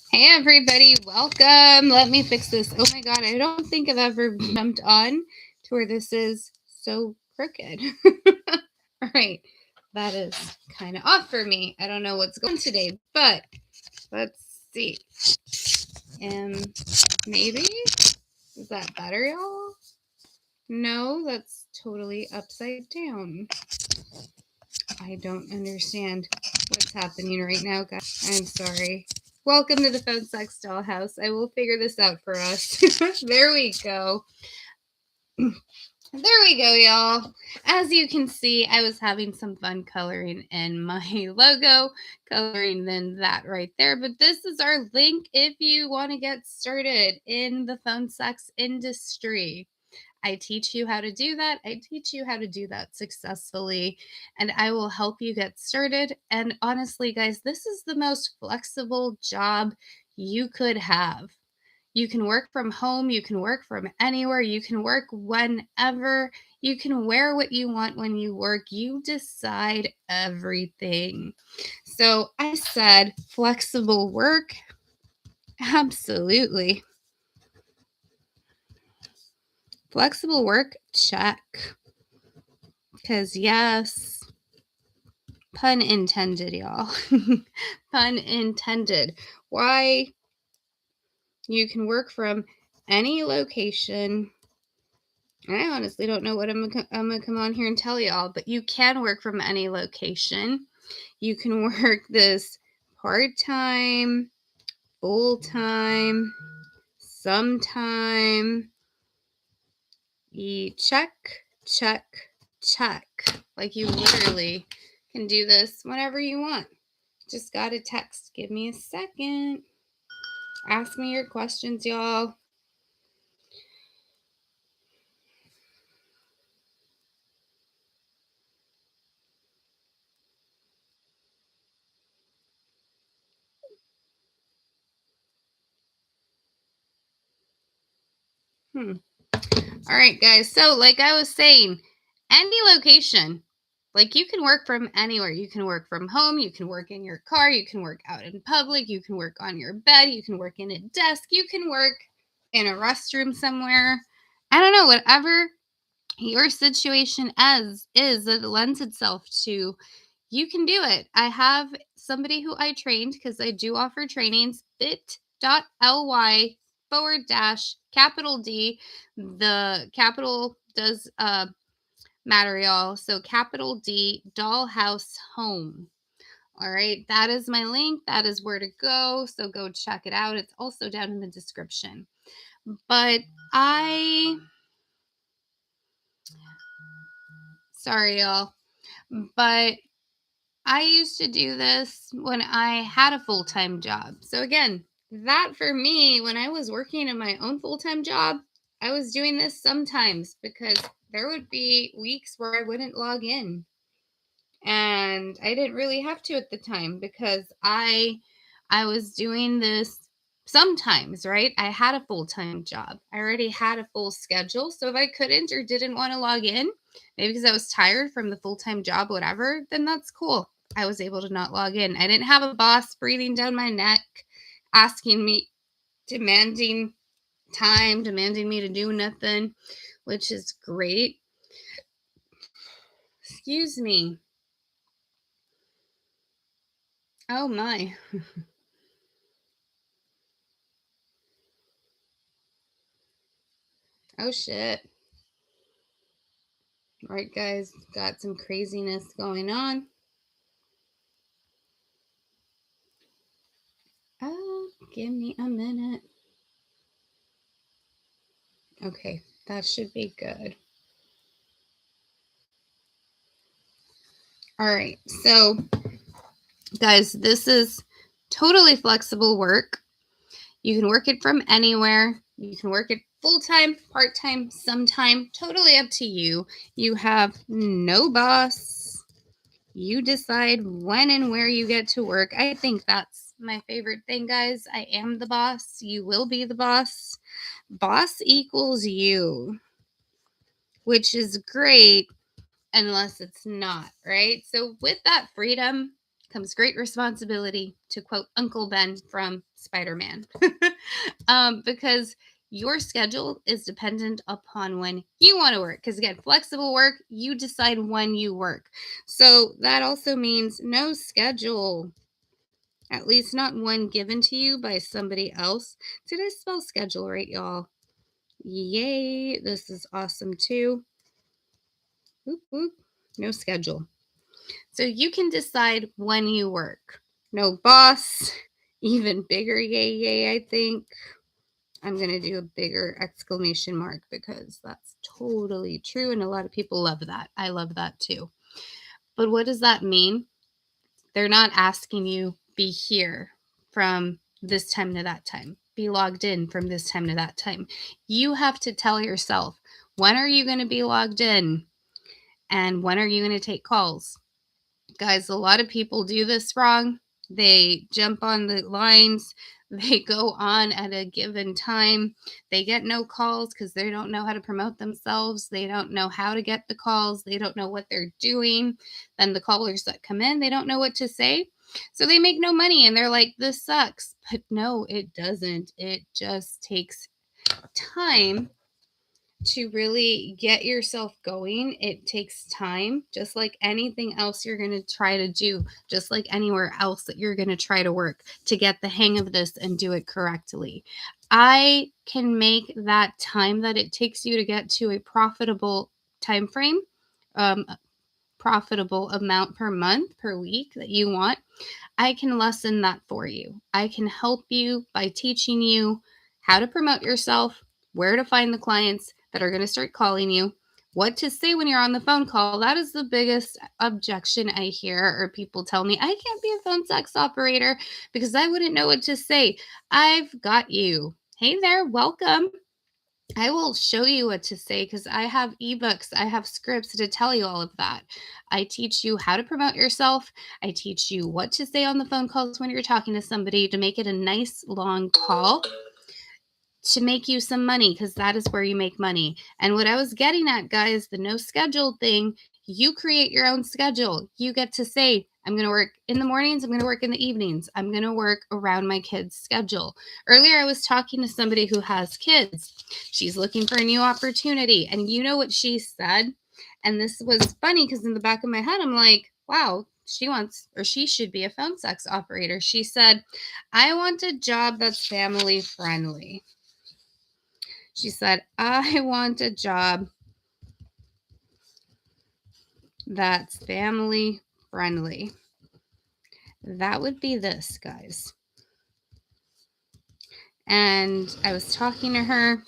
Hey everybody, welcome. Let me fix this. Oh my god, I don't think I've ever jumped on to where this is so crooked. All right, that is kind of off for me. I don't know what's going on today, but let's see. Maybe? Is that better, y'all? No, that's totally upside down. I don't understand what's happening right now, guys. I'm sorry. Welcome to the Phone Sex Dollhouse. I will figure this out for us. There we go. There we go, y'all. As you can see, I was having some fun coloring in my logo, coloring then that right there. But this is our link if you want to get started in the phone sex industry. I teach you how to do that. I teach you how to do that successfully, and I will help you get started. And honestly, guys, this is the most flexible job you could have. You can work from home, you can work from anywhere, you can work whenever, you can wear what you want when you work. You decide everything. So I said flexible work. Absolutely. Flexible work, check. Because, yes, pun intended, y'all. Pun intended. Why? You can work from any location. I honestly don't know what I'm going to come on here and tell y'all, but you can work from any location. You can work this part-time, full-time, sometime. You check, check, check. Like you literally can do this whenever you want. Just got a text. Give me a second. Ask me your questions, y'all. All right, guys. So, like I was saying, any location. Like you can work from anywhere. You can work from home. You can work in your car. You can work out in public. You can work on your bed. You can work in a desk. You can work in a restroom somewhere. I don't know, whatever your situation is that lends itself to, you can do it. I have somebody who I trained because I do offer trainings, bit.ly / D. The capital does matter, y'all. So capital D, Dollhouse Home. All right, that is my link. That is where to go. So go check it out. It's also down in the description. But sorry, y'all. But I used to do this when I had a full-time job. So again, that for me, when I was working in my own full-time job, I was doing this sometimes because there would be weeks where I wouldn't log in. And I didn't really have to at the time because I was doing this sometimes, right? I had a full-time job. I already had a full schedule. So if I couldn't or didn't want to log in, maybe because I was tired from the full-time job, whatever, then that's cool. I was able to not log in. I didn't have a boss breathing down my neck, asking me, demanding time, demanding me to do nothing, which is great. Excuse me. Oh my. Oh shit. All right, guys, got some craziness going on. Oh, give me a minute. Okay, that should be good. All right, so guys, this is totally flexible work. You can work it from anywhere. You can work it full-time, part-time, sometime, totally up to you. You have no boss. You decide when and where you get to work. I think that's my favorite thing, guys. I am the boss. You will be the boss. Boss equals you, which is great unless it's not, right? So with that freedom comes great responsibility, to quote Uncle Ben from Spider-Man. Because your schedule is dependent upon when you want to work. Because again, flexible work, you decide when you work. So that also means no schedule, at least not one given to you by somebody else. Did I spell schedule right, y'all? Yay, this is awesome too. Whoop, whoop. No schedule. So you can decide when you work. No boss. Even bigger yay, yay, I think. I'm going to do a bigger exclamation mark because that's totally true. And a lot of people love that. I love that too. But what does that mean? They're not asking you be here from this time to that time. Be logged in from this time to that time. You have to tell yourself, when are you going to be logged in? And when are you going to take calls? Guys, a lot of people do this wrong. They jump on the lines. They go on at a given time. They get no calls because they don't know how to promote themselves. They don't know how to get the calls. They don't know what they're doing. Then the callers that come in, they don't know what to say. So they make no money and they're like, this sucks. But no, it doesn't. It just takes time to really get yourself going. It takes time, just like anything else you're going to try to do, just like anywhere else that you're going to try to work to get the hang of this and do it correctly. I can make that time that it takes you to get to a profitable time frame, profitable amount per month, per week that you want. I can lessen that for you. I can help you by teaching you how to promote yourself, where to find the clients that are going to start calling you, what to say when you're on the phone call. That is the biggest objection I hear, or people tell me, I can't be a phone sex operator because I wouldn't know what to say. I've got you. Hey there, welcome. I will show you what to say because I have ebooks, I have scripts to tell you all of that. I teach you how to promote yourself. I teach you what to say on the phone calls when you're talking to somebody to make it a nice long call to make you some money, because that is where you make money. And what I was getting at, guys, the no schedule thing, you create your own schedule. You get to say, I'm going to work in the mornings, I'm going to work in the evenings, I'm going to work around my kids' schedule. Earlier, I was talking to somebody who has kids. She's looking for a new opportunity. And you know what she said? And this was funny because in the back of my head, I'm like, wow, she wants, or she should be a phone sex operator. She said, I want a job that's family friendly. She said, I want a job that's family friendly. That would be this, guys. And I was talking to her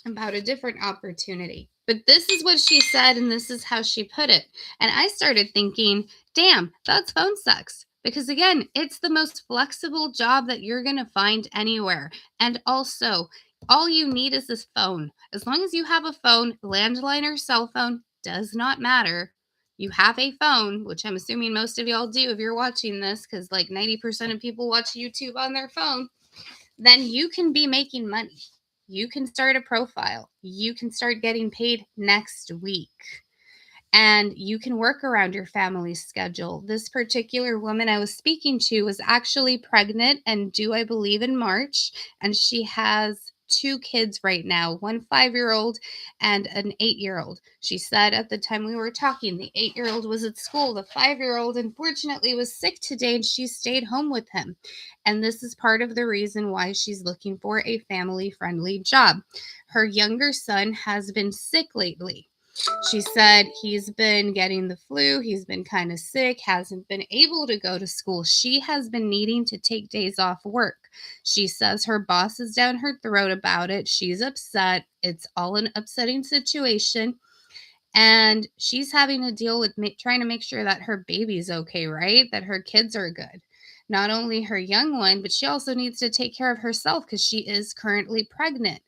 about a different opportunity. But this is what she said, and this is how she put it. And I started thinking, damn, that's phone sex. Because again, it's the most flexible job that you're going to find anywhere. And also, all you need is this phone. As long as you have a phone, landline or cell phone, does not matter. You have a phone, which I'm assuming most of y'all do if you're watching this, because like 90% of people watch YouTube on their phone, then you can be making money. You can start a profile. You can start getting paid next week. And you can work around your family's schedule. This particular woman I was speaking to was actually pregnant and due, I believe, in March. And she has 2 kids right now, one 5-year-old and an 8-year-old. She said at the time we were talking, the 8-year-old was at school. The 5-year-old, unfortunately, was sick today and she stayed home with him. And this is part of the reason why she's looking for a family-friendly job. Her younger son has been sick lately. She said he's been getting the flu. He's been kind of sick, hasn't been able to go to school. She has been needing to take days off work. She says her boss is down her throat about it. She's upset. It's all an upsetting situation. And she's having to deal with trying to make sure that her baby's okay, right? That her kids are good. Not only her young one, but she also needs to take care of herself because she is currently pregnant.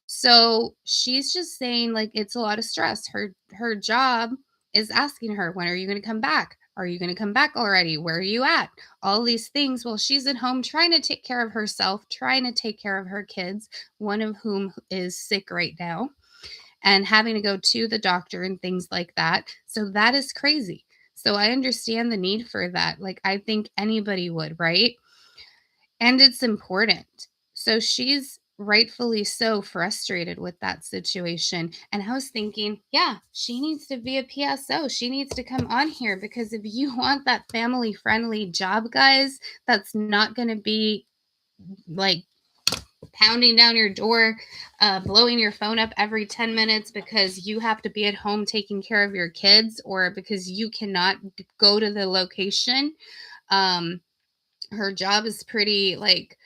So she's just saying like it's a lot of stress. Her job is asking her, when are you going to come back? Are you going to come back already? Where are you at? All these things while she's at home trying to take care of herself, trying to take care of her kids, one of whom is sick right now, and having to go to the doctor and things like that. So that is crazy. So I understand the need for that. Like, I think anybody would, right? And it's important. So she's rightfully so frustrated with that situation. And I was thinking, yeah, she needs to be a PSO. She needs to come on here because if you want that family friendly job, guys, that's not going to be like pounding down your door, blowing your phone up every 10 minutes because you have to be at home taking care of your kids or because you cannot go to the location. Um, Her job is pretty like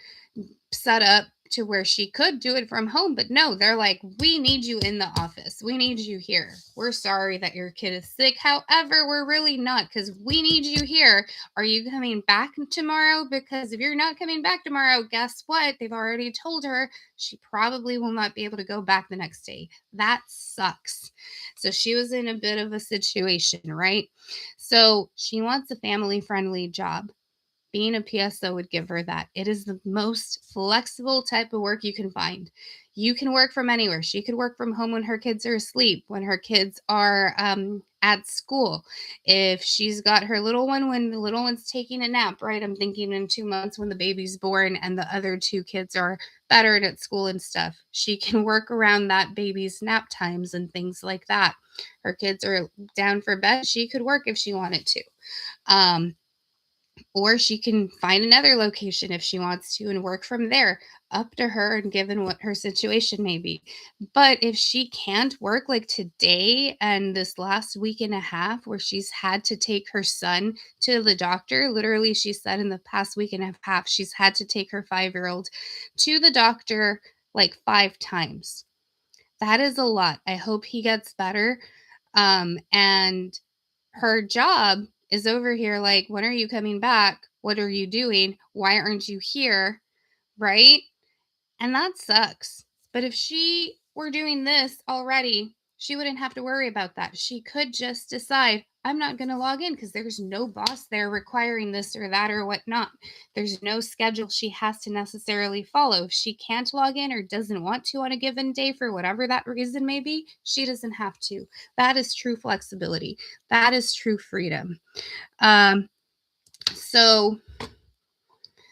set up to where she could do it from home, but no, they're like, we need you in the office. We need you here. We're sorry that your kid is sick. However, we're really not because we need you here. Are you coming back tomorrow? Because if you're not coming back tomorrow, guess what? They've already told her she probably will not be able to go back the next day. That sucks. So she was in a bit of a situation, right? So she wants a family friendly job. Being a PSO would give her that. It is the most flexible type of work you can find. You can work from anywhere. She could work from home when her kids are asleep, when her kids are at school. If she's got her little one, when the little one's taking a nap, right? I'm thinking in 2 months when the baby's born and the other two kids are better and at school and stuff. She can work around that baby's nap times and things like that. Her kids are down for bed. She could work if she wanted to. Um, or she can find another location if she wants to and work from there, up to her and given what her situation may be. But if she can't work like today and this last week and a half where she's had to take her son to the doctor, literally she said in the past week and a half she's had to take her 5-year-old to the doctor like 5 times. That is a lot. I hope he gets better. And her job is over here like, when are you coming back? What are you doing? Why aren't you here? Right? And that sucks. But if she were doing this already, she wouldn't have to worry about that. She could just decide, I'm not going to log in because there's no boss there requiring this or that or whatnot. There's no schedule she has to necessarily follow. If she can't log in or doesn't want to on a given day for whatever that reason may be, she doesn't have to. That is true flexibility. That is true freedom. Um, so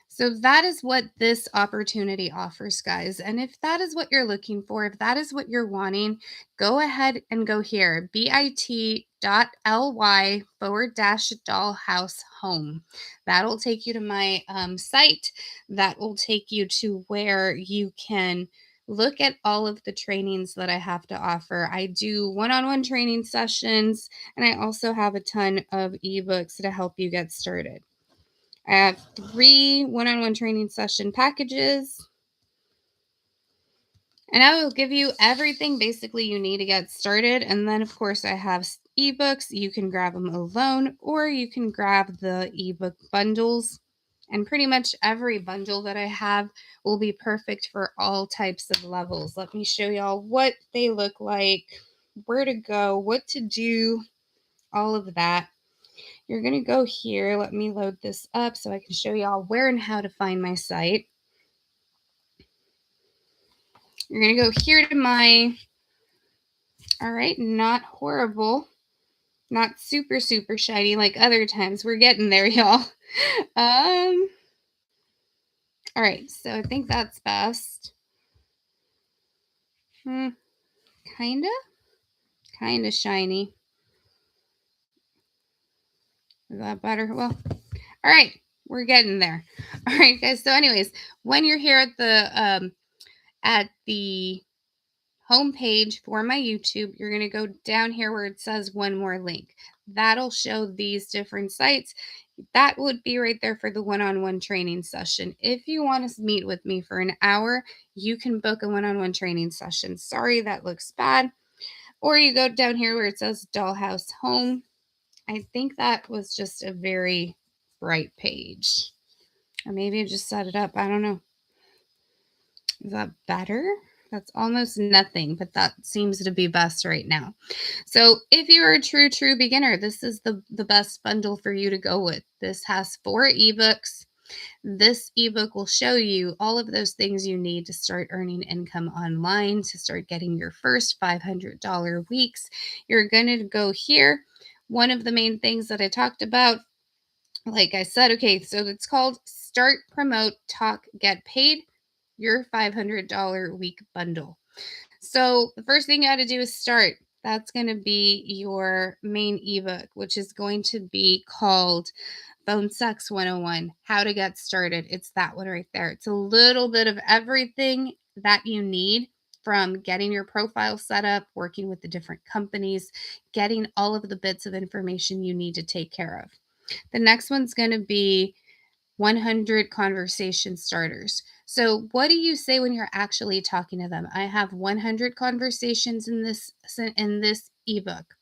so that is what this opportunity offers, guys. And if that is what you're looking for, if that is what you're wanting, go ahead and go here, bit.ly/dollhouse home. That'll take you to my site. That will take you to where you can look at all of the trainings that I have to offer. I do one-on-one training sessions, and I also have a ton of ebooks to help you get started. I have 3 one-on-one training session packages. And I will give you everything basically you need to get started. And then, of course, I have ebooks. You can grab them alone or you can grab the ebook bundles. And pretty much every bundle that I have will be perfect for all types of levels. Let me show y'all what they look like, where to go, what to do, all of that. You're going to go here. Let me load this up so I can show y'all where and how to find my site. You're going to go here to my, all right, not horrible, not super, super shiny like other times. We're getting there, y'all. All right, so I think that's best. Kinda shiny. Is that better? Well, all right, we're getting there. All right, guys. So, anyways, when you're here at the homepage for my YouTube, you're going to go down here where it says one more link. That'll show these different sites. That would be right there for the one-on-one training session. If you want to meet with me for an hour, you can book a one-on-one training session. Sorry, that looks bad. Or you go down here where it says Dollhouse Home. I think that was just a very bright page. Or maybe I just set it up. I don't know. Is that better? That's almost nothing, but that seems to be best right now. So if you're a true beginner, this is the best bundle for you to go with. This has 4 ebooks. This ebook will show you all of those things you need to start earning income online, to start getting your first $500 weeks. You're going to go here One of the main things that I talked about, like I said, okay, so it's called Start, Promote, Talk, Get Paid, your $500 week bundle. So the first thing you got to do is start. That's going to be your main ebook, which is going to be called Phone Sex 101, How to Get Started. It's that one right there. It's a little bit of everything that you need, from getting your profile set up, working with the different companies, getting all of the bits of information you need to take care of. The next one's going to be 100 conversation starters. So, what do you say when you're actually talking to them? I have 100 conversations in this ebook.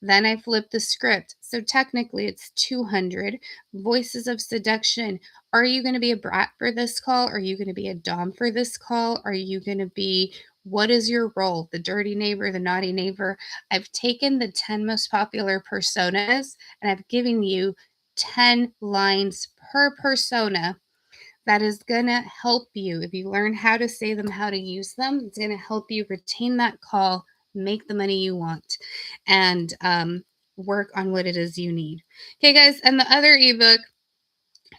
Then I flip the script. So technically it's 200 voices of seduction. Are you going to be a brat for this call? Are you going to be a dom for this call? Are you going to be, what is your role? The dirty neighbor, the naughty neighbor? I've taken the 10 most popular personas and I've given you 10 lines per persona that is going to help you. If you learn how to say them, how to use them, it's going to help you retain that call, make the money you want, and work on what it is you need. Okay, guys, and the other ebook,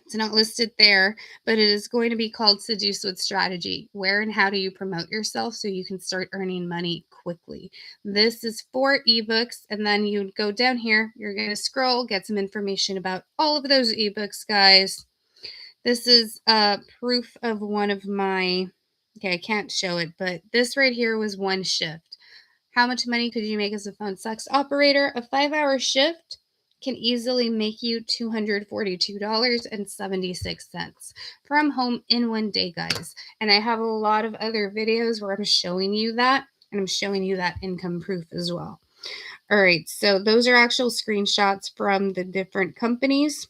it's not listed there, but it is going to be called Seduce with Strategy. Where and how do you promote yourself so you can start earning money quickly? This is 4 ebooks, and then you go down here, you're going to scroll, get some information about all of those ebooks, guys. This is proof of one of my, okay, I can't show it, but this right here was one shift. How much money could you make as a phone sex operator? A 5-hour shift can easily make you $242.76 from home in one day, guys. And I have a lot of other videos where I'm showing you that, and I'm showing you that income proof as well. All right, so those are actual screenshots from the different companies.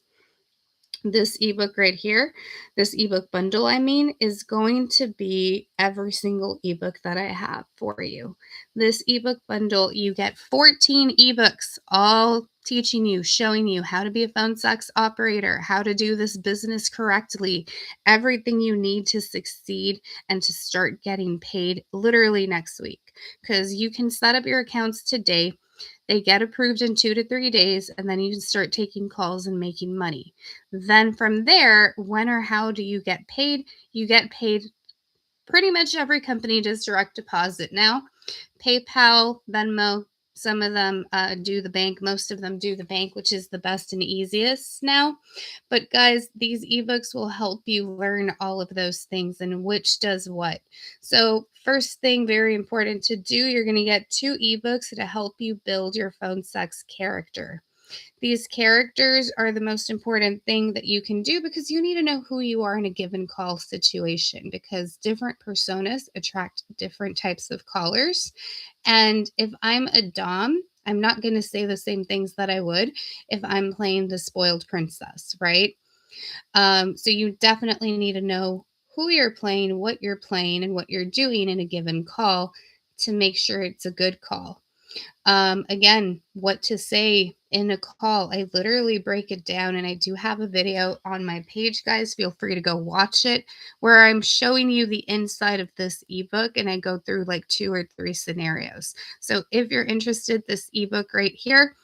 This ebook right here, this ebook bundle, I mean, is going to be every single ebook that I have for you. This ebook bundle, you get 14 ebooks, all teaching you, showing you how to be a phone sex operator, how to do this business correctly, everything you need to succeed and to start getting paid literally next week. Because you can set up your accounts today. They get approved in 2 to 3 days, and then you can start taking calls and making money. Then from there, when or how do you get paid? You get paid, pretty much every company does direct deposit now. PayPal, Venmo, some of them do the bank. Most of them do the bank, which is the best and easiest now. But guys, these ebooks will help you learn all of those things and which does what. So first thing, very important to do, you're going to get 2 ebooks to help you build your phone sex character. These characters are the most important thing that you can do, because you need to know who you are in a given call situation, because different personas attract different types of callers. And if I'm a dom, I'm not going to say the same things that I would if I'm playing the spoiled princess, right? So you definitely need to know who you're playing, and what you're doing in a given call to make sure it's a good call. Again, what to say in a call. I literally break it down, and I do have a video on my page, guys. Feel free to go watch it, where I'm showing you the inside of this ebook, and I go through like 2 or 3 scenarios. So if you're interested, this ebook right here,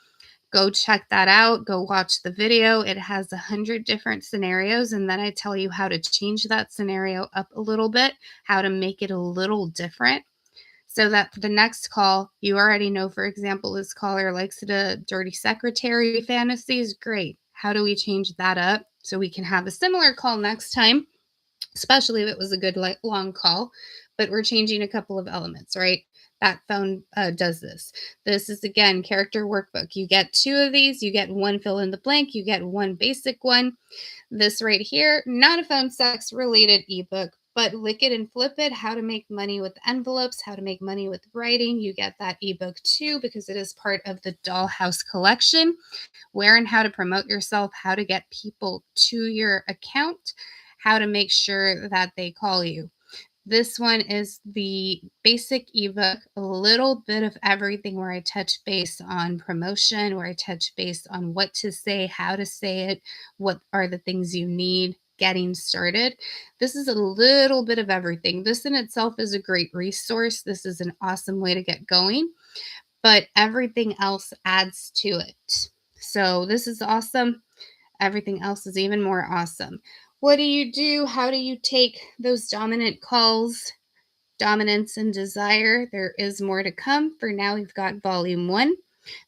go check that out. Go watch the video. It has 100 different scenarios, and then I tell you how to change that scenario up a little bit, how to make it a little different, so that the next call, you already know, for example, this caller likes the dirty secretary fantasies. Great. How do we change that up so we can have a similar call next time, especially if it was a good long call, but we're changing a couple of elements, right? That phone does this. This is, again, character workbook. You get 2 of these. You get 1 fill in the blank. You get 1 basic one. This right here, not a phone sex related ebook, but Lick It and Flip It, how to make money with envelopes, how to make money with writing. You get that ebook too, because it is part of the Dollhouse collection. Where and how to promote yourself, how to get people to your account, how to make sure that they call you. This one is the basic ebook, a little bit of everything, where I touch base on promotion, where I touch base on what to say, how to say it, what are the things you need, getting started. This is a little bit of everything. This in itself is a great resource. This is an awesome way to get going, but everything else adds to it. So this is awesome. Everything else is even more awesome. What do you do? How do you take those dominant calls, dominance and desire? There is more to come. For now, we've got volume 1.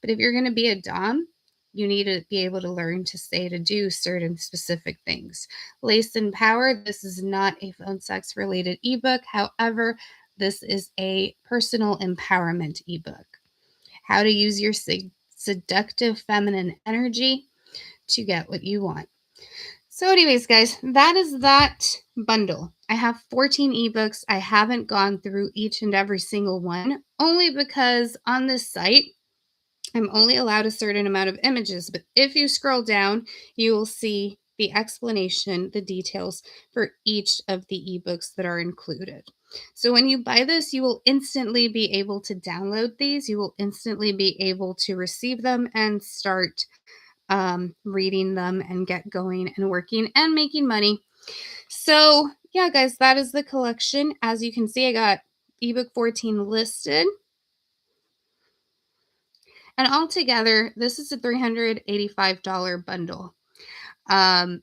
But if you're going to be a dom, you need to be able to learn to say to do certain specific things. Lace and Power, this is not a phone sex related ebook. However, this is a personal empowerment ebook. How to use your seductive feminine energy to get what you want. So anyways, guys, that is that bundle. I have 14 ebooks. I haven't gone through each and every single one, only because on this site, I'm only allowed a certain amount of images. But if you scroll down, you will see the explanation, the details for each of the ebooks that are included. So when you buy this, you will instantly be able to download these. You will instantly be able to receive them and start reading them and get going and working and making money. So yeah, guys, that is the collection. As you can see, I got ebook 14 listed. And altogether, this is a $385 bundle. And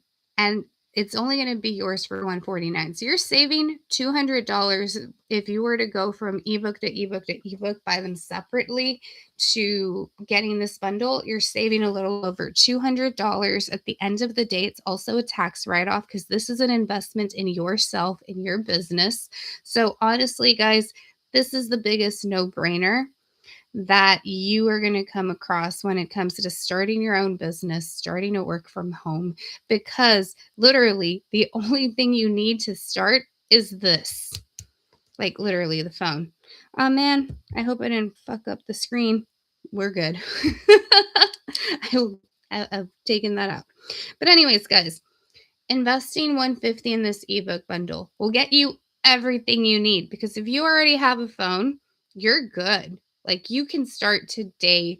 it's only going to be yours for $149. So you're saving $200 if you were to go from ebook to ebook to ebook, buy them separately, to getting this bundle. You're saving a little over $200. At the end of the day, it's also a tax write-off because this is an investment in yourself, in your business. So honestly, guys, this is the biggest no-brainer that you are going to come across when it comes to starting your own business, starting to work from home, because literally the only thing you need to start is this, like literally the phone. Oh man, I hope I didn't fuck up the screen. We're good. I've taken that out. But anyways, guys, investing $150 in this ebook bundle will get you everything you need, because if you already have a phone, you're good. Like, you can start today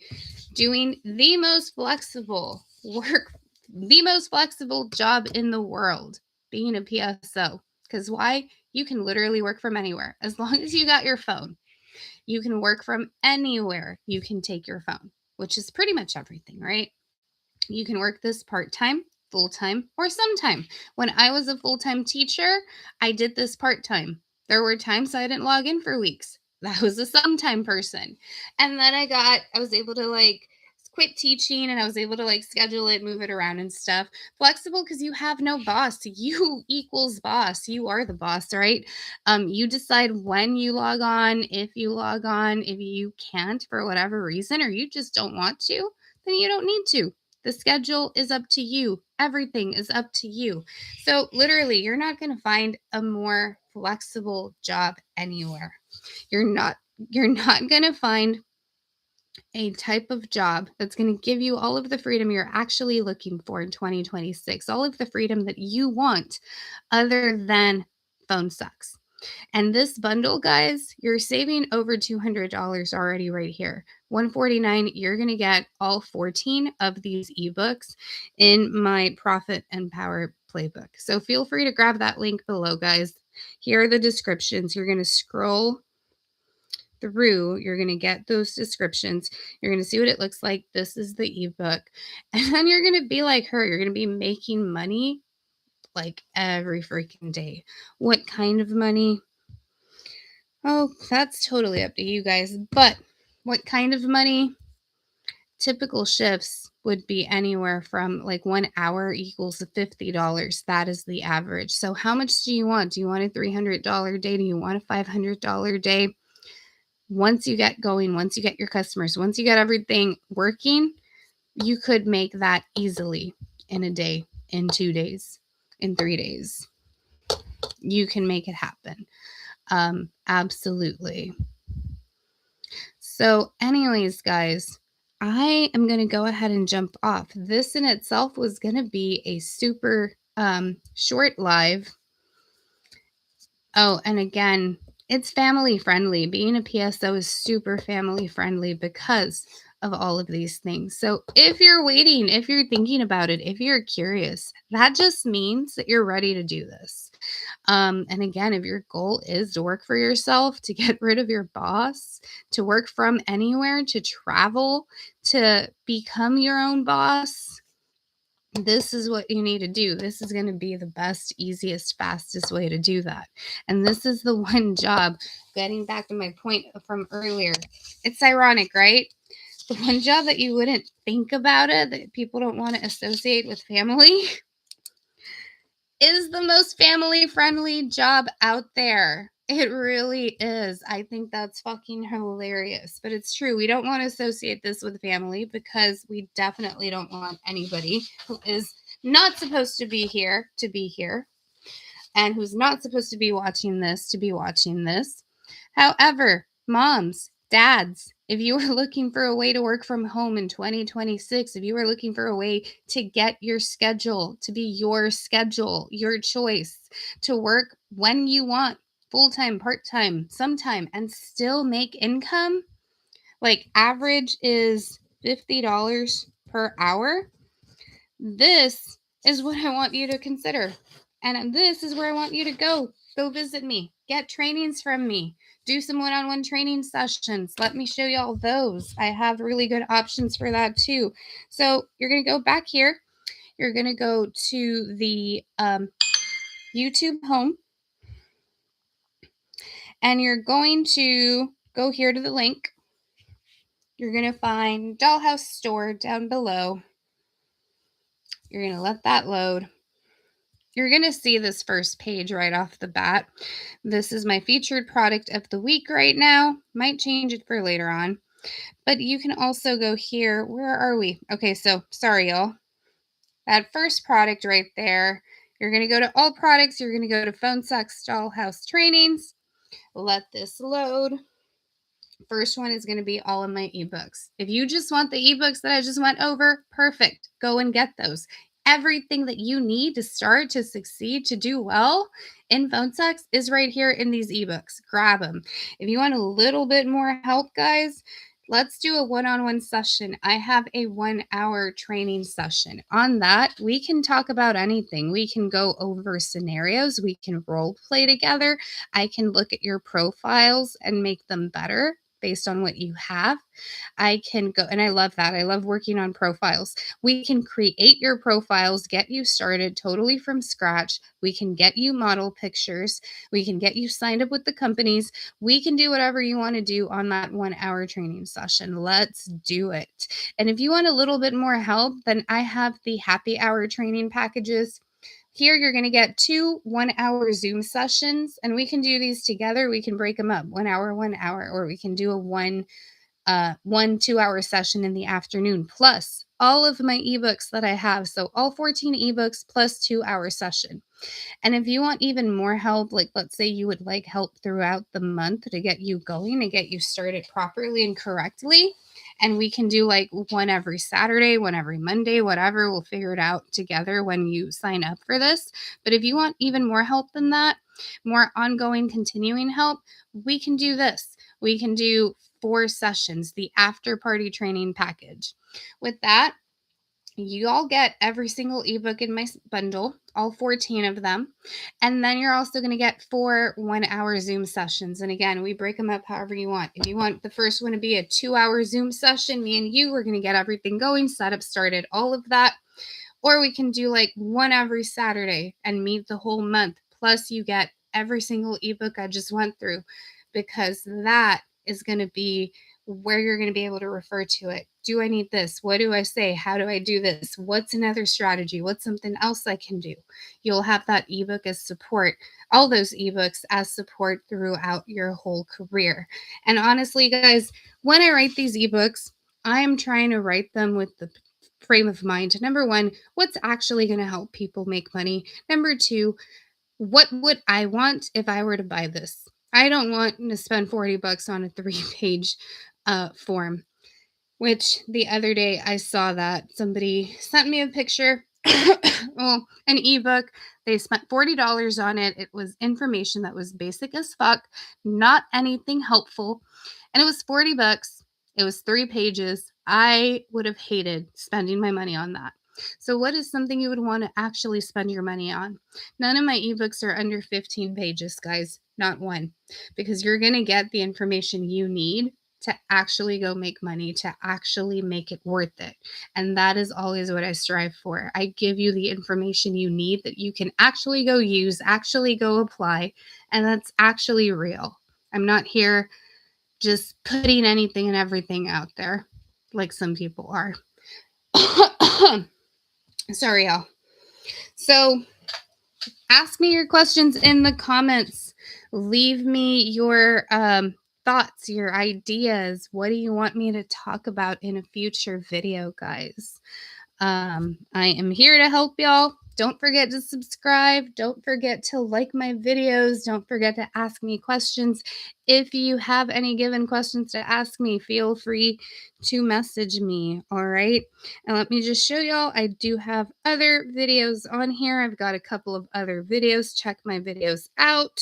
doing the most flexible work, the most flexible job in the world, being a PSO. Because why? You can literally work from anywhere. As long as you got your phone, you can work from anywhere. You can take your phone, which is pretty much everything, right? You can work this part-time, full-time, or sometime. When I was a full-time teacher, I did this part-time. There were times I didn't log in for weeks. That was a sometime person. And then I was able to like quit teaching, and I was able to like schedule it, move it around and stuff. Flexible because you have no boss. You equals boss. You are the boss, right? You decide when you log on, if you log on. If you can't for whatever reason, or you just don't want to, then you don't need to. The schedule is up to you. Everything is up to you. So literally, you're not going to find a more flexible job anywhere. You're not going to find a type of job that's going to give you all of the freedom you're actually looking for in 2026, all of the freedom that you want other than phone sex. And this bundle, guys, you're saving over $200 already right here. $149, you're going to get all 14 of these ebooks in my Profit and Power playbook. So feel free to grab that link below, guys. Here are the descriptions. You're going to scroll through. You're going to get those descriptions. You're going to see what it looks like. This is the ebook. And then you're going to be like her. You're going to be making money like every freaking day. What kind of money? Oh, that's totally up to you guys. But what kind of money? Typical shifts would be anywhere from like 1 hour equals $50. That is the average. So how much do you want? Do you want a $300 day? Do you want a $500 day? Once you get going, once you get your customers, once you get everything working, you could make that easily in a day, in 2 days, in 3 days. You can make it happen. Absolutely. So anyways, guys, I am going to go ahead and jump off. This in itself was going to be a super short live. Oh, and again, it's family friendly. Being a PSO is super family friendly because of all of these things. So if you're waiting, if you're thinking about it, if you're curious, that just means that you're ready to do this. And again, if your goal is to work for yourself, to get rid of your boss, to work from anywhere, to travel, to become your own boss, this is what you need to do. This is going to be the best, easiest, fastest way to do that. And this is the one job, getting back to my point from earlier. It's ironic, right? The one job that you wouldn't think about it, that people don't want to associate with family, is the most family friendly job out there. It really is. I think that's fucking hilarious, but it's true. We don't want to associate this with family because we definitely don't want anybody who is not supposed to be here to be here, and who's not supposed to be watching this to be watching this. However, moms, dads, if you are looking for a way to work from home in 2026, if you are looking for a way to get your schedule to be your schedule, your choice, to work when you want, full-time, part-time, sometime, and still make income, like average is $50 per hour, this is what I want you to consider. And this is where I want you to go. Go visit me. Get trainings from me. Do some one-on-one training sessions. Let me show you all those. I have really good options for that too. So you're going to go back here. You're going to go to the YouTube home. And you're going to go here to the link. You're going to find Dollhouse Store down below. You're going to let that load. You're going to see this first page right off the bat. This is my featured product of the week right now. Might change it for later on. But you can also go here. Where are we? Okay, so sorry, y'all. That first product right there. You're going to go to all products. You're going to go to Phone Sex Dollhouse trainings. Let this load. First one is going to be all of my ebooks. If you just want the ebooks that I just went over, perfect. Go and get those. Everything that you need to start, to succeed, to do well in phone sex is right here in these ebooks. Grab them. If you want a little bit more help, guys, let's do a one-on-one session. I have a 1-hour training session. On that, we can talk about anything. We can go over scenarios. We can role play together. I can look at your profiles and make them better based on what you have. I can go, and I love that. I love working on profiles. We can create your profiles, get you started totally from scratch. We can get you model pictures. We can get you signed up with the companies. We can do whatever you want to do on that 1-hour training session. Let's do it. And if you want a little bit more help, then I have the happy hour training packages. Here, you're going to get 2 1-hour Zoom sessions, and we can do these together. We can break them up 1 hour, 1 hour, or we can do a 1 2-hour session in the afternoon, plus all of my ebooks that I have. So all 14 ebooks plus 2-hour session. And if you want even more help, like let's say you would like help throughout the month to get you going, to get you started properly and correctly, and we can do like one every Saturday, one every Monday, whatever, we'll figure it out together when you sign up for this. But if you want even more help than that, more ongoing, continuing help, we can do this. We can do 4 sessions, the after party training package. With that, you all get every single ebook in my bundle, all 14 of them. And then you're also going to get 4 1-hour Zoom sessions. And again, we break them up however you want. If you want the first one to be a 2-hour Zoom session, me and you, we're going to get everything going, setup started, all of that. Or we can do like 1 every Saturday and meet the whole month. Plus you get every single ebook I just went through, because that is going to be where you're going to be able to refer to it. Do I need this? What do I say? How do I do this? What's another strategy? What's something else I can do? You'll have that ebook as support, all those ebooks as support throughout your whole career. And honestly, guys, when I write these ebooks, I am trying to write them with the frame of mind. Number 1, what's actually going to help people make money? Number 2, what would I want if I were to buy this? I don't want to spend $40 on a 3-page form, which the other day I saw that somebody sent me a picture, well, an ebook. They spent $40 on it. It was information that was basic as fuck, not anything helpful. And it was $40. It was 3 pages. I would have hated spending my money on that. So what is something you would want to actually spend your money on? None of my ebooks are under 15 pages, guys. Not one. Because you're going to get the information you need to actually go make money, to actually make it worth it. And that is always what I strive for. I give you the information you need that you can actually go use, actually go apply, and that's actually real. I'm not here just putting anything and everything out there like some people are. Sorry, y'all. So ask me your questions in the comments. Leave me your thoughts, your ideas. What do you want me to talk about in a future video, guys? I am here to help y'all. Don't forget to subscribe. Don't forget to like my videos. Don't forget to ask me questions. If you have any given questions to ask me, feel free to message me. All right. And let me just show y'all, I do have other videos on here. I've got a couple of other videos. Check my videos out.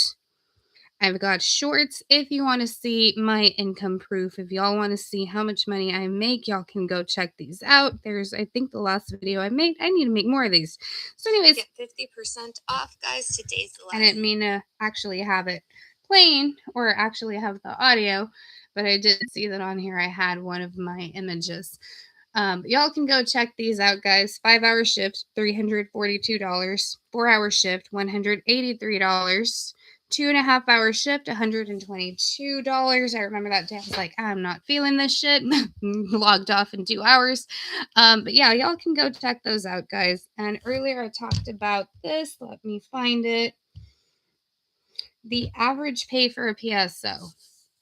I've got shorts if you want to see my income proof. If y'all want to see how much money I make, y'all can go check these out. There's, I think, the last video I made. I need to make more of these. So anyways, get 50% off, guys. Today's the last. I didn't mean to actually have it playing or actually have the audio, but I did see that on here I had one of my images. Y'all can go check these out, guys. 5-hour shift, $342. 4-hour shift, $183. 2.5-hour shift, $122. I remember that day I was like, I'm not feeling this shit. Logged off in 2 hours. But yeah, y'all can go check those out, guys. And earlier I talked about this. Let me find it. The average pay for a PSO.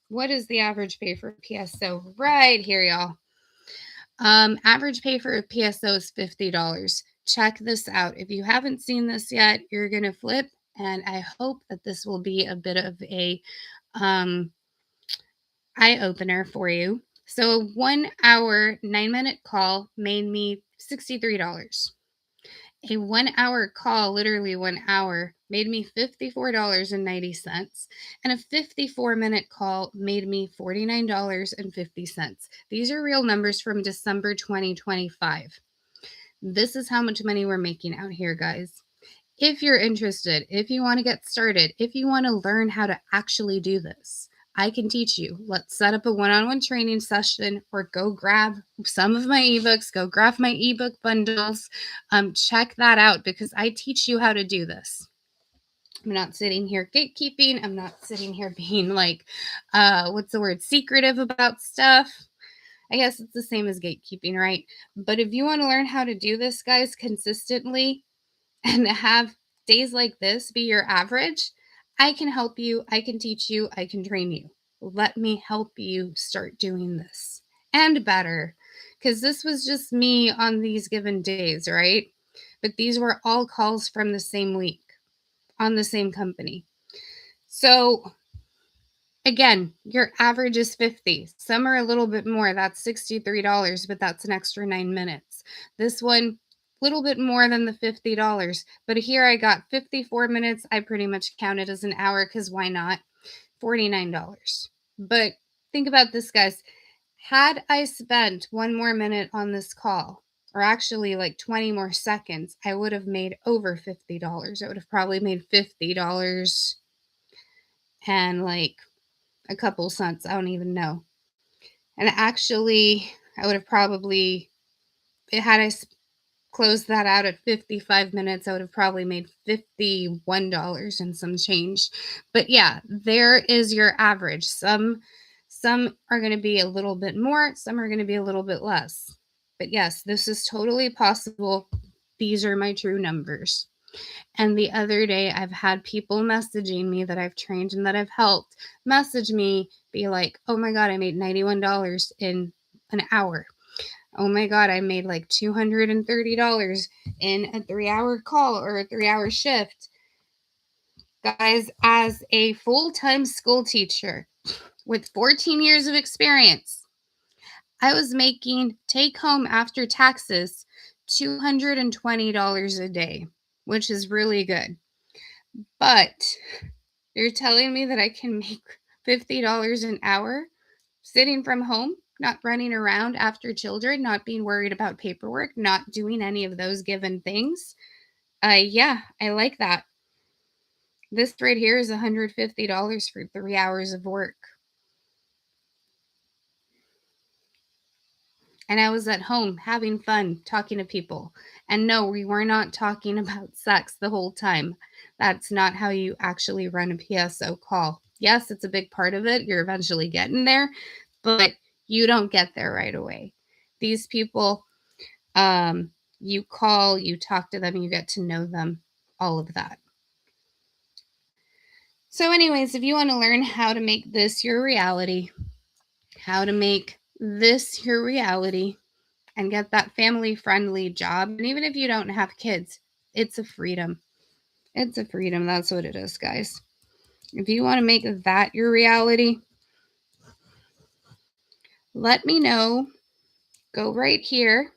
What is the average pay for a PSO? Right here, y'all. Average pay for a PSO is $50. Check this out. If you haven't seen this yet, you're going to flip. And I hope that this will be a bit of a eye-opener for you. So a 1 hour, 9-minute call made me $63. A 1 hour call, literally 1 hour, made me $54.90. And a 54-minute call made me $49.50. These are real numbers from December 2025. This is how much money we're making out here, guys. If you're interested, if you want to get started, if you want to learn how to actually do this, I can teach you. Let's set up a one-on-one training session or go grab some of my ebooks, go grab my ebook bundles. Check that out because I teach you how to do this. I'm not sitting here gatekeeping. I'm not sitting here being like, what's the word, secretive about stuff. I guess it's the same as gatekeeping, right? But if you want to learn how to do this, guys, consistently, and have days like this be your average, I can help you. I can teach you. I can train you. Let me help you start doing this and better. Because this was just me on these given days, right? But these were all calls from the same week on the same company. So again, your average is 50. Some are a little bit more. That's $63, but that's an extra 9 minutes. This one, little bit more than the $50, but here I got 54 minutes. I pretty much counted as an hour because why not? $49. But think about this, guys. Had I spent 1 more minute on this call, or actually like 20 more seconds, I would have made over $50. I would have probably made $50 and like a couple cents. I don't even know. And actually, I would have probably, had I closed that out at 55 minutes, I would have probably made $51 and some change. But yeah, there is your average. Some are going to be a little bit more, some are going to be a little bit less. But yes, this is totally possible. These are my true numbers. And the other day, I've had people messaging me that I've trained and that I've helped message me, be like, oh my God, I made $91 in an hour. Oh my God, I made like $230 in a 3-hour call or a 3-hour shift. Guys, as a full-time school teacher with 14 years of experience, I was making take home after taxes $220 a day, which is really good. But you're telling me that I can make $50 an hour sitting from home? not running around after children, not being worried about paperwork, not doing any of those given things. Yeah, I like that. This right here is $150 for 3 hours of work. And I was at home having fun, talking to people. And no, we were not talking about sex the whole time. That's not how you actually run a PSO call. Yes, it's a big part of it. You're eventually getting there, but you don't get there right away. These people, you call, you talk to them, you get to know them, all of that. So, anyways, if you want to learn how to make this your reality, how to make this your reality, and get that family friendly job. And even if you don't have kids, it's a freedom. It's a freedom. That's what it is, guys. If you want to make that your reality, let me know. Go right here,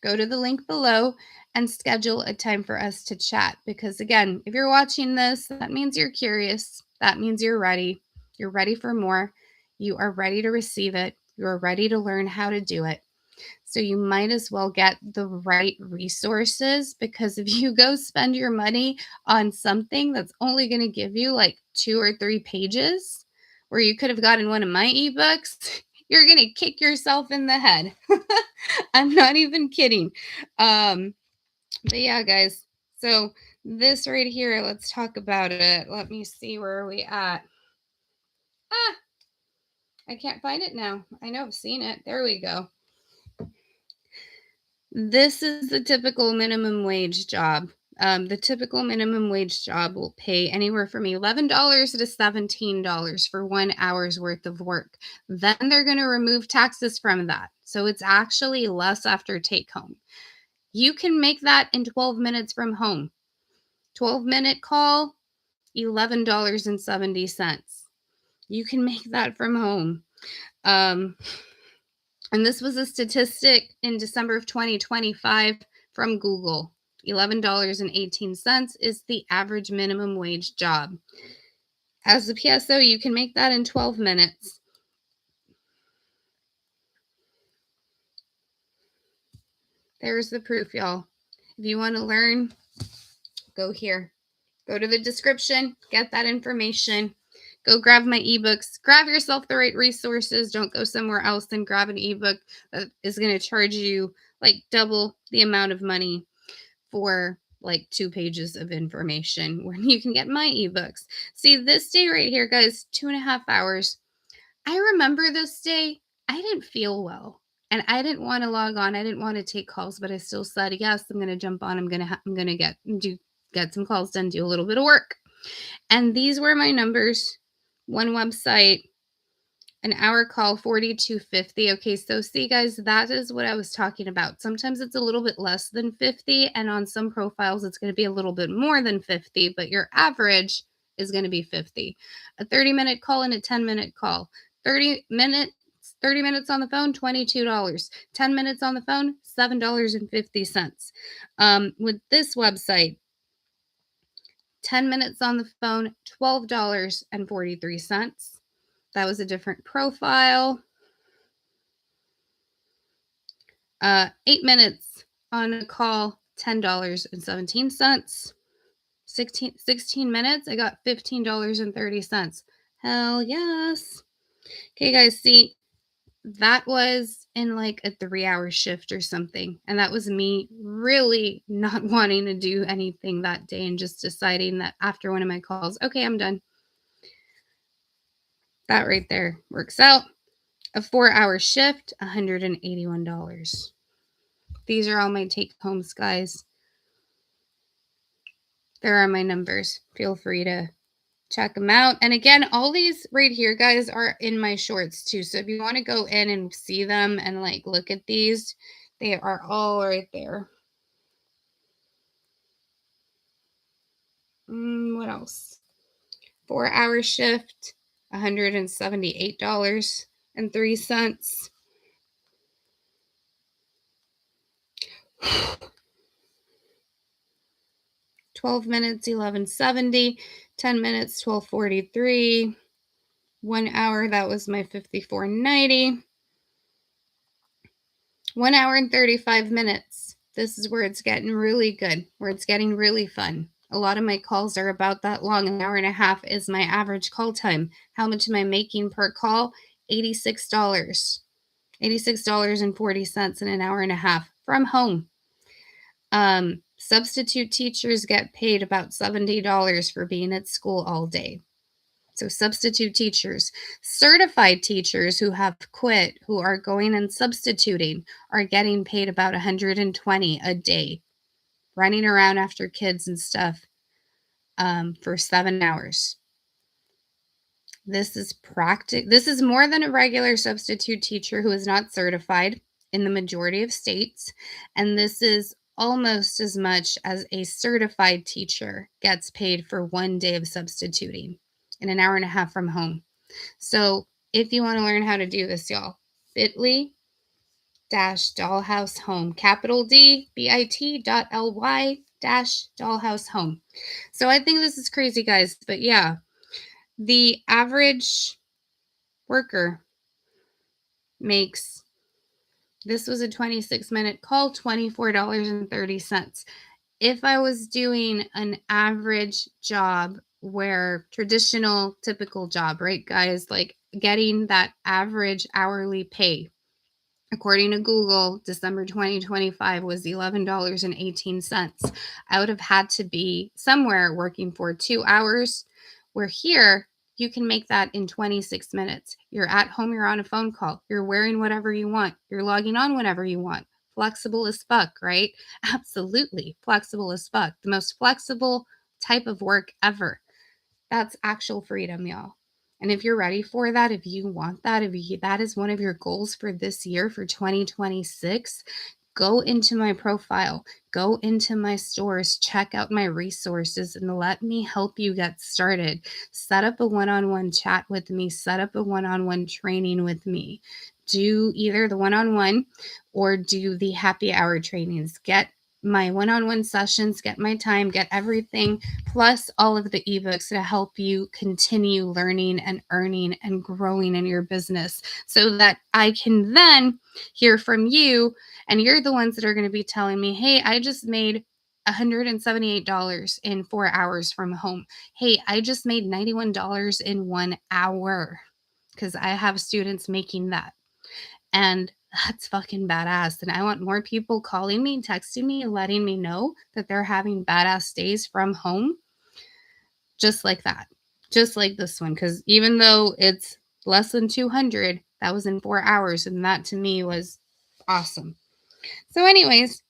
go to the link below, and schedule a time for us to chat. Because again, if you're watching this, that means you're curious. That means you're ready. You're ready for more. You are ready to receive it. You are ready to learn how to do it. So you might as well get the right resources, because if you go spend your money on something that's only going to give you like 2 or 3 pages, where you could have gotten one of my ebooks, you're going to kick yourself in the head. I'm not even kidding. But yeah, guys. So this right here, let's talk about it. Let me see, where are we at? I can't find it now. I know I've seen it. There we go. This is the typical minimum wage job. The typical minimum wage job will pay anywhere from $11 to $17 for 1 hour's worth of work. Then they're going to remove taxes from that. So it's actually less after take home. You can make that in 12 minutes from home. 12-minute call, $11.70. You can make that from home. And this was a statistic in December of 2025 from Google. $11.18 is the average minimum wage job. As a PSO, you can make that in 12 minutes. There's the proof, y'all. If you want to learn, go here. Go to the description, get that information. Go grab my ebooks. Grab yourself the right resources. Don't go somewhere else and grab an ebook that is going to charge you like double the amount of money for like 2 pages of information when you can get my ebooks. See, this day right here, guys, 2.5 hours. I remember this day. I didn't feel well, and I didn't want to log on. I didn't want to take calls, but I still said, yes, I'm going to jump on. I'm going to get some calls done, do a little bit of work. And these were my numbers. One website, an hour call, $42.50. Okay, so see, guys, that is what I was talking about. Sometimes it's a little bit less than 50, and on some profiles, it's going to be a little bit more than 50, but your average is going to be 50. A 30-minute call and a 10-minute call. 30 minutes on the phone, $22. 10 minutes on the phone, $7.50. With this website, 10 minutes on the phone, $12.43. That was a different profile. 8 minutes on a call, $10.17. 16 minutes, I got $15.30. Hell yes. Okay, guys, see, that was in like a 3-hour shift or something. And that was me really not wanting to do anything that day and just deciding that after one of my calls, okay, I'm done. That right there works out. A 4-hour shift, $181. These are all my take homes, guys. There are my numbers. Feel free to check them out. And again, all these right here, guys, are in my shorts too. So if you want to go in and see them and like look at these, they are all right there. What else? 4-hour shift, $178.03. 12 minutes, $11.70. 10 minutes, $12.43. 1 hour, that was my $54.90. 1 hour and 35 minutes. This is where it's getting really good, where it's getting really fun. A lot of my calls are about that long. An hour and a half is my average call time. How much am I making per call? $86. $86.40 in an hour and a half from home. Substitute teachers get paid about $70 for being at school all day. So substitute teachers. Certified teachers who have quit, who are going and substituting, are getting paid about $120 a day, running around after kids and stuff for 7 hours. This is This is more than a regular substitute teacher who is not certified in the majority of states, and this is almost as much as a certified teacher gets paid for 1 day of substituting in an hour and a half from home. So if you want to learn how to do this, y'all, bit.ly-dollhouse home, capital D, bit.ly-dollhouse home. So I think this is crazy, guys, but yeah, the average worker makes, this was a 26-minute call, $24.30. If I was doing an average job where traditional, typical job, right, guys, like getting that average hourly pay, according to Google, December 2025 was $11.18. I would have had to be somewhere working for 2 hours, where here you can make that in 26 minutes. You're at home, you're on a phone call, you're wearing whatever you want, you're logging on whenever you want. Flexible as fuck, right? Absolutely flexible as fuck. The most flexible type of work ever. That's actual freedom, y'all. And if you're ready for that, if you want that, that is one of your goals for this year, for 2026, go into my profile, go into my stores, check out my resources, and let me help you get started. Set up a one-on-one chat with me, set up a one-on-one training with me. Do either the one-on-one or do the happy hour trainings. Get my one-on-one sessions, get my time, get everything, plus all of the ebooks to help you continue learning and earning and growing in your business, so that I can then hear from you, and you're the ones that are going to be telling me, hey, I just made $178 in 4 hours from home. Hey, I just made $91 in 1 hour, because I have students making that. And that's fucking badass. And I want more people calling me, texting me, letting me know that they're having badass days from home. Just like that. Just like this one. Because even though it's less than 200, that was in 4 hours. And that to me was awesome. So anyways,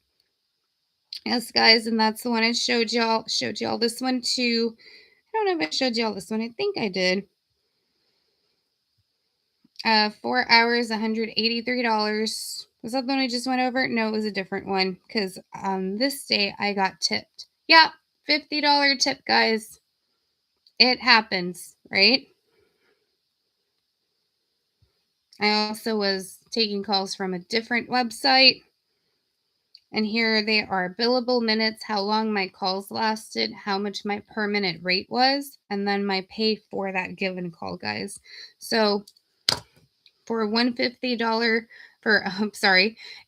yes, guys. And that's the one I showed y'all. Showed y'all this one too. I don't know if I showed y'all this one. I think I did. 4 hours, $183. Was that the one I just went over? No, it was a different one, because this day I got tipped. Yeah, $50 tip, guys. It happens, right? I also was taking calls from a different website. And here they are: billable minutes, how long my calls lasted, how much my per minute rate was, and then my pay for that given call, guys. So for a $150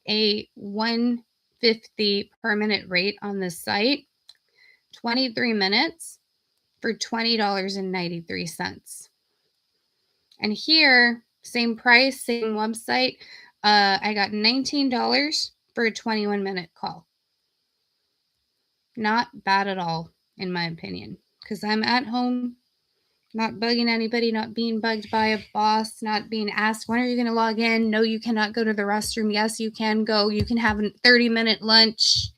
a $150 per minute rate on the site, 23 minutes for $20.93. And here, same price, same website, I got $19 for a 21-minute call. Not bad at all, in my opinion, because I'm at home, not bugging anybody, not being bugged by a boss, not being asked, when are you going to log in? No, you cannot go to the restroom. Yes, you can go. You can have a 30-minute lunch,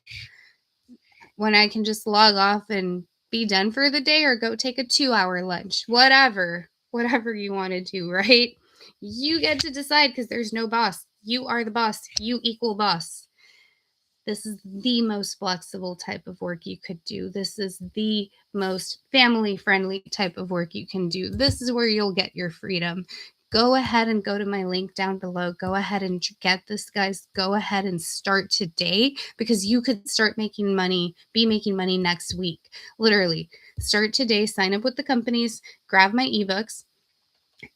when I can just log off and be done for the day, or go take a 2-hour lunch. Whatever you want to do, right? You get to decide, because there's no boss. You are the boss. You equal boss. This is the most flexible type of work you could do. This is the most family-friendly type of work you can do. This is where you'll get your freedom. Go ahead and go to my link down below. Go ahead and get this, guys. Go ahead and start today, because you could start making money, be making money next week. Literally, start today, sign up with the companies, grab my ebooks,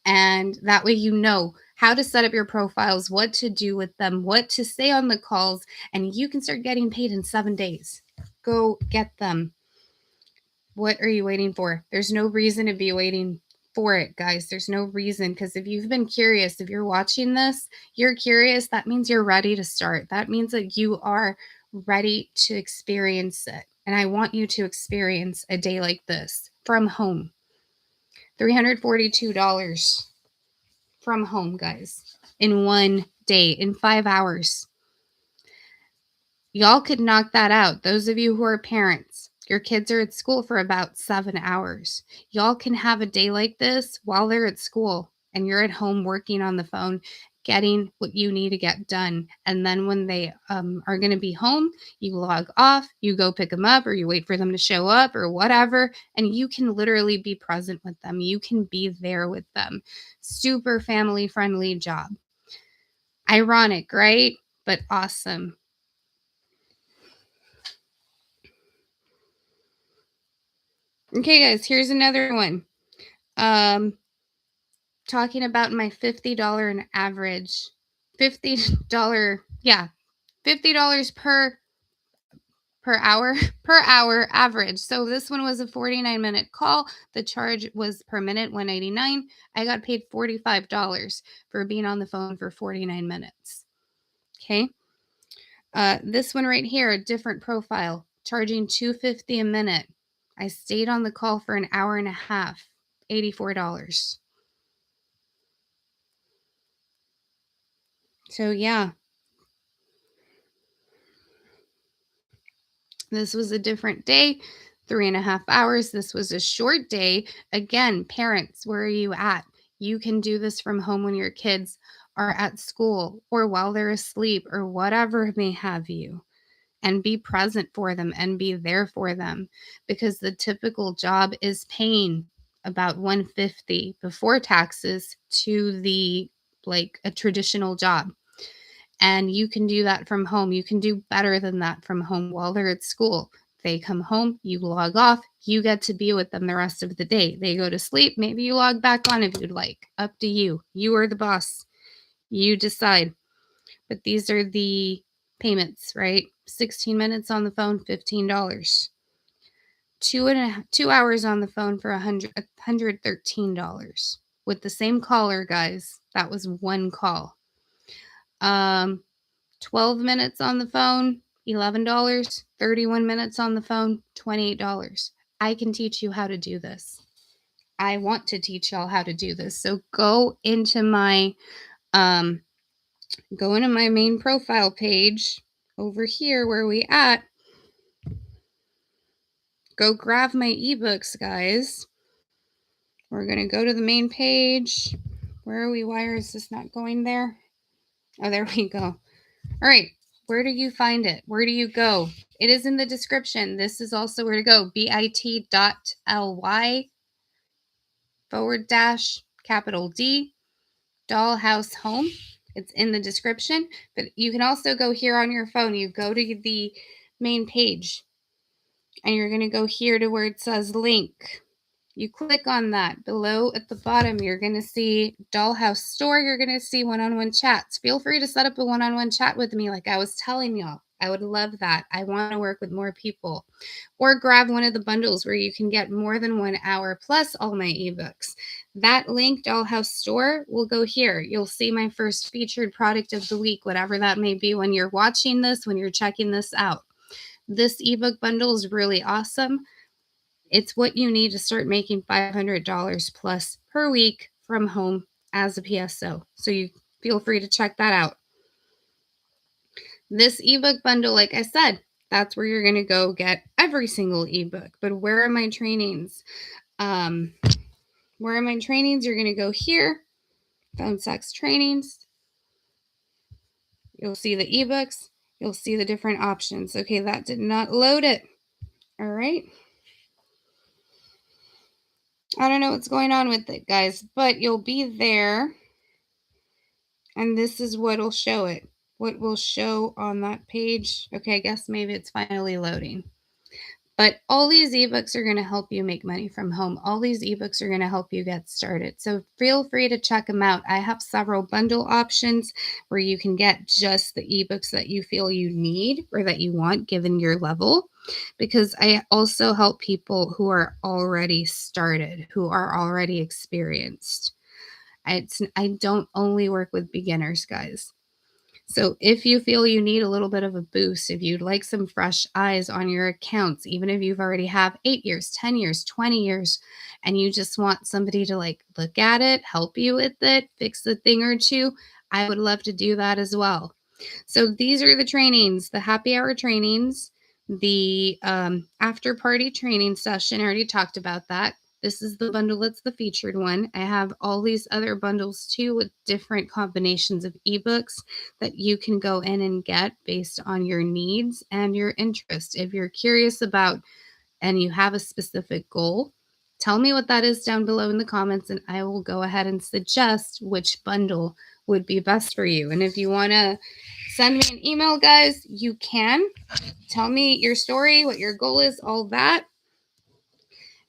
and that way you know how to set up your profiles, what to do with them, what to say on the calls, and you can start getting paid in 7 days. Go get them. What are you waiting for? There's no reason to be waiting for it, guys. There's no reason, because if you've been curious, if you're watching this, you're curious, that means you're ready to start. That means that you are ready to experience it. And I want you to experience a day like this from home. $342 from home, guys, in one day, in 5 hours. Y'all could knock that out. Those of you who are parents, your kids are at school for about 7 hours. Y'all can have a day like this while they're at school and you're at home working on the phone, getting what you need to get done. And then when they are going to be home, you log off, you go pick them up, or you wait for them to show up or whatever, and you can literally be present with them. You can be there with them. Super family friendly job. Ironic, right? But awesome. Okay, guys, here's another one. Talking about my $50 an average. $50, yeah, $50 per hour average. So this one was a 49-minute call. The charge was per minute $1.89. I got paid $45 for being on the phone for 49 minutes. Okay. This one right here, a different profile, charging $2.50 a minute. I stayed on the call for an hour and a half, $84. So yeah, this was a different day, 3.5 hours. This was a short day. Again, parents, where are you at? You can do this from home when your kids are at school or while they're asleep or whatever may have you, and be present for them and be there for them, because the typical job is paying about $150 before taxes to the like a traditional job. And you can do that from home. You can do better than that from home while they're at school. They come home, you log off, you get to be with them the rest of the day. They go to sleep, maybe you log back on if you'd like. Up to you. You are the boss. You decide. But these are the payments, right? 16 minutes on the phone, $15. 2 hours on the phone for $113. With the same caller, guys. That was one call. 12 minutes on the phone, $11. 31 minutes on the phone, $28. I can teach you how to do this. I want to teach y'all how to do this. So go into my main profile page over here where we at. Go grab my ebooks, guys. We're going to go to the main page. Where are we? Why is this not going there? Oh, there we go. All right. Where do you find it? Where do you go? It is in the description. This is also where to go. bit.ly/D Dollhouse Home. It's in the description. But you can also go here on your phone. You go to the main page. And you're going to go here to where it says link. You click on that. Below at the bottom, you're going to see Dollhouse Store. You're going to see one-on-one chats. Feel free to set up a one-on-one chat with me like I was telling y'all. I would love that. I want to work with more people. Or grab one of the bundles where you can get more than 1 hour plus all my ebooks. That link, Dollhouse Store, will go here. You'll see my first featured product of the week, whatever that may be when you're watching this, when you're checking this out. This ebook bundle is really awesome. It's what you need to start making $500 plus per week from home as a PSO. So you feel free to check that out. This ebook bundle, like I said, that's where you're going to go get every single ebook. But where are my trainings? You're going to go here, Phone Sex Trainings. You'll see the ebooks. You'll see the different options. Okay, that did not load it. All right. I don't know what's going on with it, guys, but you'll be there. And this is what'll show it. What will show on that page. Okay, I guess maybe it's finally loading. But all these ebooks are going to help you make money from home. All these ebooks are going to help you get started. So feel free to check them out. I have several bundle options where you can get just the ebooks that you feel you need or that you want given your level, because I also help people who are already started, who are already experienced. I don't only work with beginners, guys. So if you feel you need a little bit of a boost, if you'd like some fresh eyes on your accounts, even if you've already have 8 years, 10 years, 20 years, and you just want somebody to like look at it, help you with it, fix a thing or two, I would love to do that as well. So these are the trainings, the happy hour trainings, the after party training session. I already talked about that. This is the bundle that's the featured one. I have all these other bundles too with different combinations of ebooks that you can go in and get based on your needs and your interest. If you're curious about and you have a specific goal, tell me what that is down below in the comments and I will go ahead and suggest which bundle would be best for you. And if you want to send me an email, guys, you can. Tell me your story, what your goal is, all that.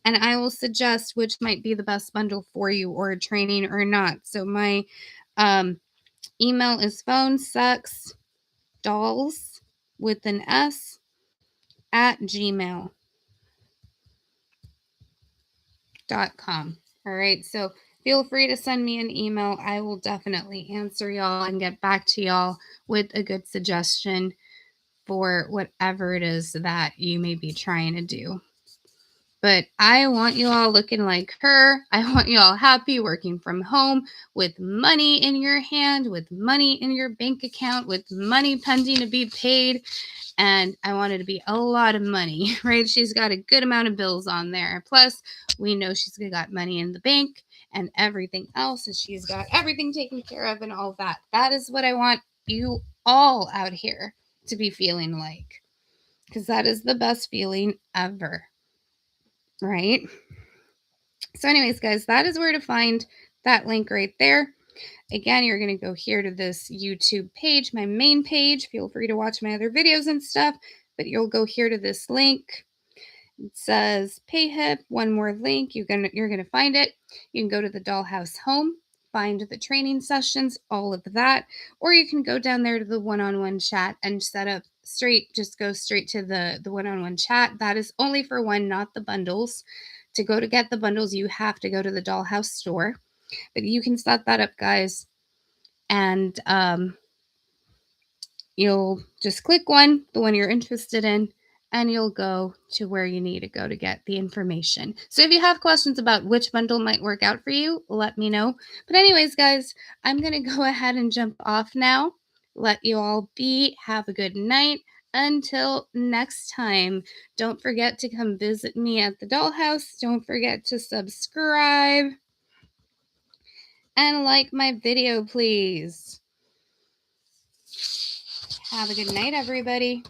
And I will suggest which might be the best bundle for you or a training or not. So my email is Phone Sex Dolls with an S at gmail.com. All right. So feel free to send me an email. I will definitely answer y'all and get back to y'all with a good suggestion for whatever it is that you may be trying to do. But I want you all looking like her. I want you all happy working from home with money in your hand, with money in your bank account, with money pending to be paid. And I want it to be a lot of money, right? She's got a good amount of bills on there. Plus, we know she's got money in the bank and everything else, and she's got everything taken care of and all that. That is what I want you all out here to be feeling like, because that is the best feeling ever. Right? So anyways, guys, that is where to find that link right there. Again, you're going to go here to this YouTube page, my main page. Feel free to watch my other videos and stuff, but you'll go here to this link. It says PayHip, one more link. You're going to find it. You can go to the Dollhouse home, find the training sessions, all of that, or you can go down there to the one-on-one chat and set up just go straight to the one-on-one chat. That is only for one, not the bundles. To get the bundles, you have to go to the Dollhouse store, but you can set that up, guys, and you'll just click the one you're interested in, and you'll go to where you need to go to get the information. So if you have questions about which bundle might work out for you, let me know. But anyways, guys, I'm going to go ahead and jump off now. Let you all be. Have a good night. Until next time, don't forget to come visit me at the Dollhouse. Don't forget to subscribe and like my video, please. Have a good night, everybody.